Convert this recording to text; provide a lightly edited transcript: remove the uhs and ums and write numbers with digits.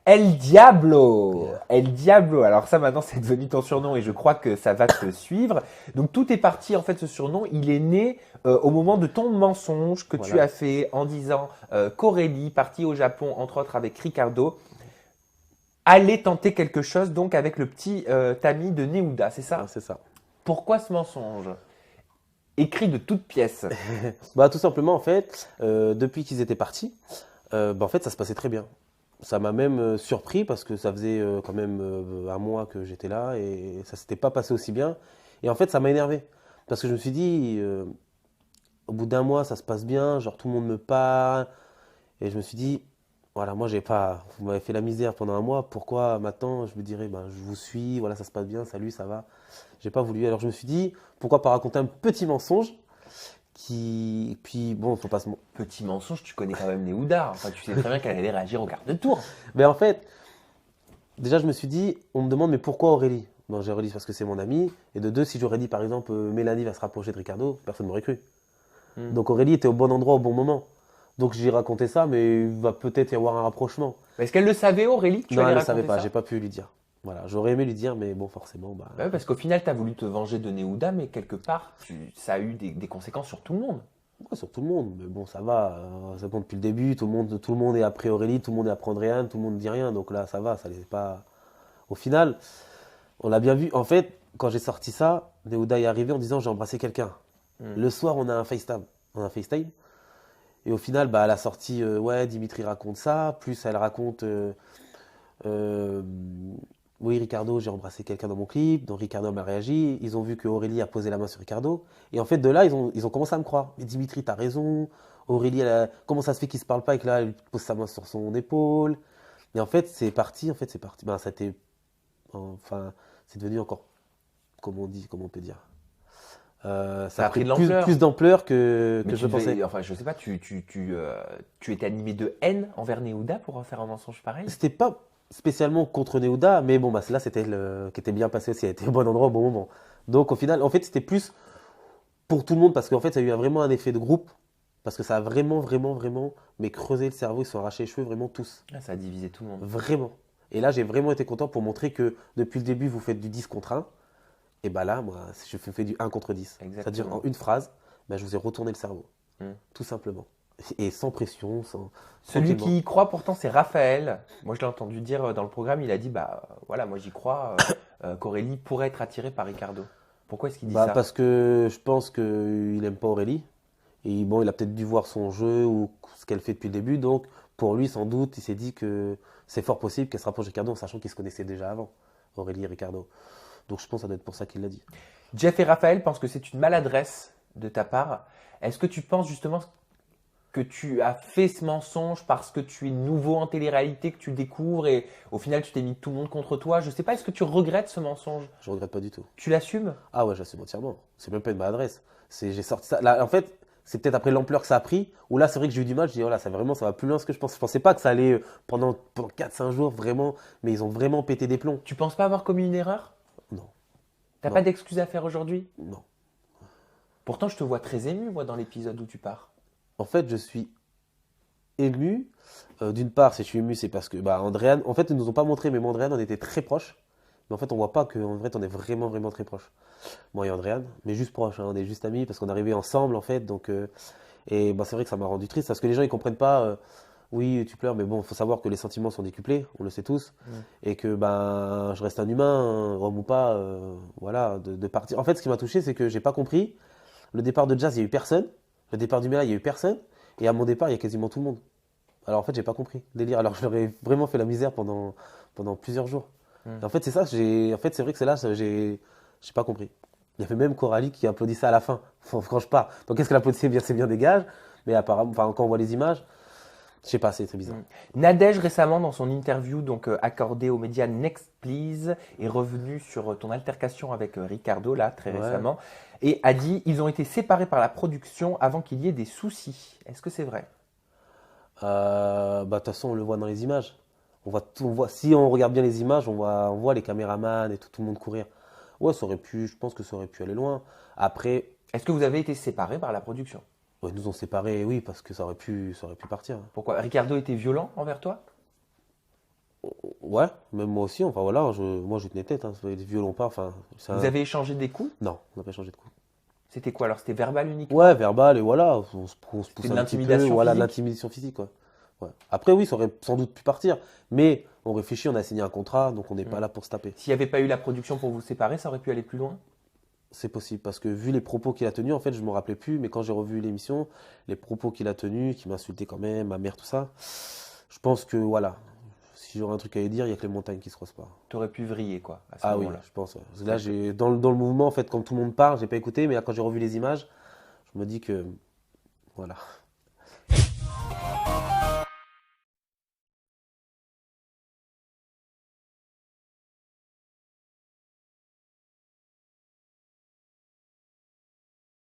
El Diablo. El Diablo. Alors ça maintenant c'est devenu ton surnom et je crois que ça va te suivre. Donc tout est parti en fait ce surnom, il est né au moment de ton mensonge que tu Voilà. as fait en disant qu'Aurélie, partie au Japon entre autres avec Ricardo, allait tenter quelque chose donc avec le petit ami de Neouda, c'est Ouais, ça? c'est ça. Pourquoi ce mensonge? Écrit de toutes pièces. Bah, tout simplement, en fait, depuis qu'ils étaient partis, bah, en fait, ça se passait très bien. Ça m'a même surpris parce que ça faisait quand même un mois que j'étais là et ça s'était pas passé aussi bien. Et en fait, ça m'a énervé parce que je me suis dit, au bout d'un mois, ça se passe bien, genre tout le monde me parle. Et je me suis dit, voilà, moi, j'ai pas, vous m'avez fait la misère pendant un mois, pourquoi maintenant je me dirais, ben, je vous suis, voilà, ça se passe bien, salut, ça va. J'ai pas voulu. Alors je me suis dit, pourquoi pas raconter un petit mensonge qui. Puis bon, faut pas se. Petit mensonge, tu connais quand même Neouda. Enfin, tu sais très bien qu'elle allait réagir au quart de tour. Mais en fait, déjà, je me suis dit, on me demande, mais pourquoi Aurélie? Non, j'ai Aurélie parce que c'est mon amie. Et de deux, si j'aurais dit par exemple, Mélanie va se rapprocher de Ricardo, personne m'aurait cru. Hmm. Donc Aurélie était au bon endroit au bon moment. Donc j'ai raconté ça, mais il va peut-être y avoir un rapprochement. Est-ce qu'elle le savait, Aurélie, que tu Non, allais elle ne savait raconter pas, ça? j'ai pas pu lui dire. Voilà, j'aurais aimé lui dire, mais bon, forcément, bah. Bah ouais, parce qu'au final, tu as voulu te venger de Neouda, mais quelque part, ça a eu des conséquences sur tout le monde. Ouais, sur tout le monde, mais bon, ça va. Ça compte depuis le début, tout le monde est après Aurélie, tout le monde est après Andréane, tout le monde dit rien, donc là, ça va, ça n'est pas. Au final, on l'a bien vu. En fait, quand j'ai sorti ça, Neouda est arrivé en disant j'ai embrassé quelqu'un. Hmm. Le soir, on a un FaceTime. On a un FaceTime. Et au final, bah, elle a sorti ouais, Dimitri raconte ça. Plus elle raconte euh, oui, Ricardo, j'ai embrassé quelqu'un dans mon clip. Donc Ricardo m'a réagi. Ils ont vu que Aurélie a posé la main sur Ricardo. Et en fait, de là, ils ont commencé à me croire. Mais Dimitri, t'as raison. Aurélie, comment ça se fait qu'ils se parlent pas et que là, elle pose sa main sur son épaule. Et en fait, c'est parti. En fait, c'est parti. Ben, ça a été. Enfin, c'est devenu encore comment on dit, comment on peut dire. Ça Ça a a pris pris de plus, l'ampleur. plus d'ampleur que, Mais que je le pensais. enfin, je sais pas, tu étais animé de haine envers Neouda pour en faire un mensonge pareil? C'était pas spécialement contre Neouda, mais bon, bah, là, c'était qui était bien passé aussi. Elle était au bon endroit au bon moment. Donc, au final, en fait, c'était plus pour tout le monde parce qu'en fait, ça a eu vraiment un effet de groupe. Parce que ça a vraiment, vraiment, vraiment, mais creusé le cerveau, ils se sont arrachés les cheveux, vraiment tous. Ah, ça a divisé tout le monde. Vraiment. Et là, j'ai vraiment été content pour montrer que depuis le début, vous faites du 10 contre un. Et bah là, moi, je fais du un contre 10. C'est-à-dire en Exactement. une phrase, bah, je vous ai retourné le cerveau. Hmm. Tout simplement. Et sans pression, Celui tranquillement. qui y croit pourtant, c'est Raphaël. Moi, je l'ai entendu dire dans le programme, il a dit, bah voilà, moi j'y crois, qu'Aurélie pourrait être attirée par Ricardo. Pourquoi est-ce qu'il dit Bah, ça? parce que je pense qu'il aime pas Aurélie. Et bon, il a peut-être dû voir son jeu ou ce qu'elle fait depuis le début. Donc, pour lui, sans doute, il s'est dit que c'est fort possible qu'elle se rapproche de Ricardo en sachant qu'ils se connaissaient déjà avant, Aurélie et Ricardo. Donc, je pense que ça doit être pour ça qu'il l'a dit. Jeff et Raphaël pensent que c'est une maladresse de ta part. Est-ce que tu penses justement que tu as fait ce mensonge parce que tu es nouveau en télé-réalité, que tu découvres et au final tu t'es mis tout le monde contre toi? Je sais pas, est-ce que tu regrettes ce mensonge? Je regrette pas du tout. Tu l'assumes? Ah ouais, j'assume entièrement. C'est même pas une maladresse. J'ai sorti ça. Là, en fait, c'est peut-être après l'ampleur que ça a pris, où là, c'est vrai que j'ai eu du mal. Je dis, voilà, ça vraiment, ça va plus loin que ce que je pensais. Je pensais pas que ça allait pendant 4-5 jours, vraiment. Mais ils ont vraiment pété des plombs. Tu penses pas avoir commis une erreur? Non, T'as pas non, d'excuse à faire aujourd'hui? non. Pourtant, je te vois très ému, moi, dans l'épisode où tu pars. En fait, je suis ému. D'une part, si je suis ému, c'est parce que bah, Andréane, en fait, ils nous ont pas montré, mais moi, Andréane, on était très proches. Mais en fait, on voit pas qu'en vrai, on est vraiment, vraiment très proches. Moi et Andréane, mais juste proches, hein, on est juste amis parce qu'on est arrivés ensemble, en fait. Donc, et bah, c'est vrai que ça m'a rendu triste parce que les gens, ils comprennent pas. Oui, tu pleures, mais bon, il faut savoir que les sentiments sont décuplés, on le sait tous. Mm. Et que ben, je reste un humain, homme ou pas, voilà, de partir. En fait, ce qui m'a touché, c'est que j'ai pas compris. Le départ de Jazz, il y a eu personne. Le départ du Mela, il y a eu personne. Et à mon départ, il y a quasiment tout le monde. Alors en fait, j'ai pas compris le délire. Alors je leur ai vraiment fait la misère pendant plusieurs jours. Mm. Et en fait, c'est ça, en fait, c'est vrai que c'est là, j'ai pas compris. Il y avait même Coralie qui applaudissait à la fin, quand je pars. Donc qu'est-ce qu'elle applaudissait bien, c'est bien dégage. Mais apparemment, enfin, quand on voit les images, je sais pas, c'est très bizarre. Nadège récemment dans son interview donc accordée aux médias Next Please est revenu sur ton altercation avec Ricardo là très Ouais. récemment et a dit ils ont été séparés par la production avant qu'il y ait des soucis. Est-ce que c'est vrai? Bah, de toute façon, on le voit dans les images. Si on regarde bien les images, on voit les caméramans et tout le monde courir. Ouais, je pense que ça aurait pu aller loin. Après, Est-ce que vous avez été séparés par la production? ouais, ils nous ont séparés, oui, parce que ça aurait pu partir. Pourquoi? Ricardo était violent envers toi? Ouais, même moi aussi, enfin voilà, moi je tenais tête, hein, violon pas, enfin, Vous avez échangé des coups? non, on n'a pas changé de coup. C'était quoi alors? C'était verbal Ouais, uniquement? verbal, et voilà, on se C'était pousse de un petit peu, l'intimidation voilà, de physique? l'intimidation physique, quoi. Ouais. Après, oui, ça aurait sans doute pu partir, mais on réfléchit, on a signé un contrat, donc on n'est pas Hmm. là pour se taper. S'il n'y avait pas eu la production pour vous séparer, ça aurait pu aller plus loin? C'est possible, parce que vu les propos qu'il a tenus, en fait, je me rappelais plus, mais quand j'ai revu l'émission, les propos qu'il a tenus, qui m'insultait quand même, ma mère, tout ça, je pense que, voilà, si j'aurais un truc à lui dire, il y a que les montagnes qui se croisent pas. T'aurais pu vriller quoi, à ce Ah oui, moment-là. je pense. Ouais. Parce que là, Parce que dans le mouvement, en fait, quand tout le monde parle, j'ai pas écouté, mais là, quand j'ai revu les images, je me dis que, voilà.